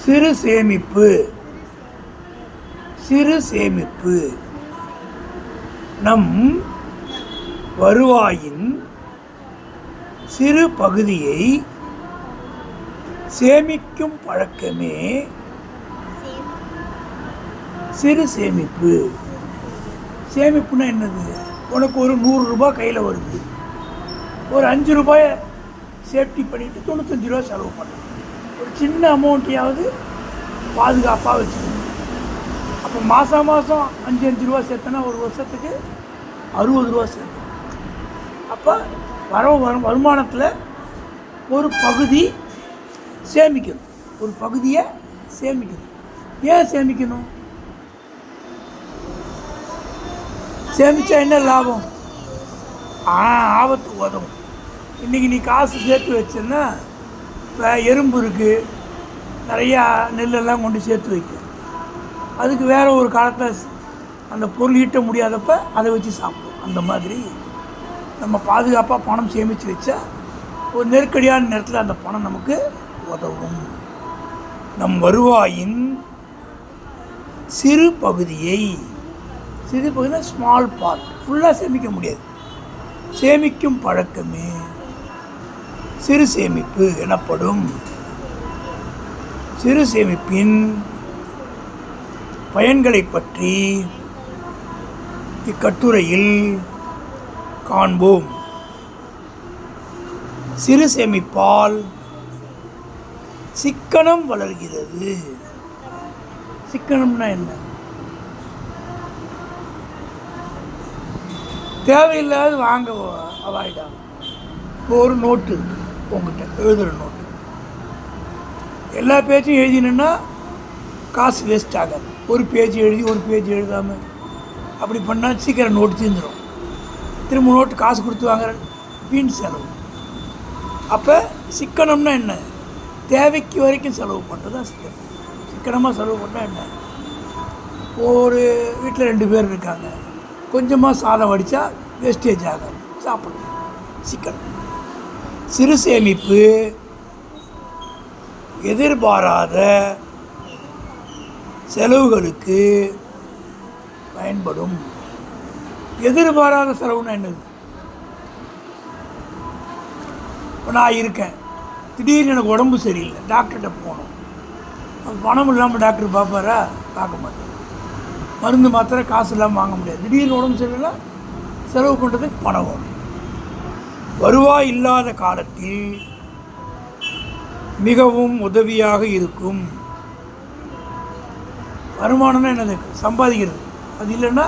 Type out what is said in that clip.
சிறு சேமிப்பு. சிறு சேமிப்பு நம் வருவாயின் சிறு பகுதியை சேமிக்கும் பழக்கமே சிறு சேமிப்பு. சேமிப்புனா என்னது? உனக்கு ஒரு 100 ரூபாய் கையில் வருது, ஒரு 5 ரூபாயை சேஃப்டி பண்ணிவிட்டு 95 ரூபா செலவு பண்ணணும். ஒரு சின்ன அமௌண்ட்டையாவது பாதுகாப்பாக வச்சுக்கணும். அப்போ மாதம் 5 ரூபா சேர்த்தனா ஒரு வருஷத்துக்கு 60 ரூபா சேர்த்தணும். அப்போ வருமானத்தில் ஒரு பகுதி சேமிக்கணும், ஒரு பகுதியை சேமிக்கணும். ஏன் சேமிக்கணும்? சேமித்தா என்ன லாபம்? ஆபத்து உதவும். இன்றைக்கி நீ காசு சேர்த்து வச்சேன்னா, இப்போ எறும்பு இருக்குது, நிறையா நெல்லெல்லாம் கொண்டு சேர்த்து வைக்க, அதுக்கு வேறு ஒரு காலத்தில் அந்த பொருள் ஈட்ட முடியாதப்ப அதை வச்சு சாப்பிடும். அந்த மாதிரி நம்ம பாதுகாப்பாக பணம் சேமித்து வச்சா ஒரு நெருக்கடியான நேரத்தில் அந்த பணம் நமக்கு உதவும். நம் வருவாயின் சிறு பகுதியை, சிறு பகுதினா ஸ்மால் பார்ட், ஃபுல்லாக சேமிக்க முடியாது, சேமிக்கும் பழக்கமே சிறு சேமிப்பு எனப்படும். சிறு சேமிப்பின் பயன்களை பற்றி இக்கட்டுரையில் காண்போம். சிறு சேமிப்பால் சிக்கனம் வளர்கிறது. சிக்கனம்னா என்ன? தேவையில்லாத வாங்க அவாய்ட் ஆகும். இப்போ ஒரு நோட்டு உங்கள்கிட்ட எழுதுகிற நோட்டு, எல்லா பேஜும் எழுதினா காசு வேஸ்ட் ஆகாது. ஒரு பேஜ் எழுதி ஒரு பேஜ் எழுதாமல் அப்படி பண்ணால் சீக்கிரம் நோட்டு தீர்ந்துடும். திரும்ப நோட்டு காசு கொடுத்து வாங்குற வீண் செலவு. அப்போ சிக்கனம்னா என்ன? தேவைக்கு வரைக்கும் செலவு பண்ணுறது தான் சிக்கனம். சிக்கனமாக செலவு பண்ணால் என்ன? ஒரு வீட்டில் 2 பேர் இருக்காங்க, கொஞ்சமாக சாதம் வடித்தா வேஸ்டேஜ் ஆகாது, சாப்பிடணும். சிக்கனம். சிறு சேமிப்பு எதிர்பாராத செலவுகளுக்கு பயன்படும். எதிர்பாராத செலவுன்னா என்னது? இப்போ நான் இருக்கேன், திடீர்னு எனக்கு உடம்பு சரியில்லை, டாக்டர்கிட்ட போகணும். பணம் இல்லாமல் டாக்டர் பார்ப்பாரா? பார்க்க மாட்டார். மருந்து மாத்திரை காசு இல்லாமல் வாங்க முடியாது. திடீர்னு உடம்பு சரியில்லைன்னா செலவு பண்ணுறதுக்கு பணம் வரும். வருவாய் இல்லாத காலத்தில் மிகவும் உதவியாக இருக்கும். வருமானம்னா என்னது? சம்பாதிக்கிறது. அது இல்லைன்னா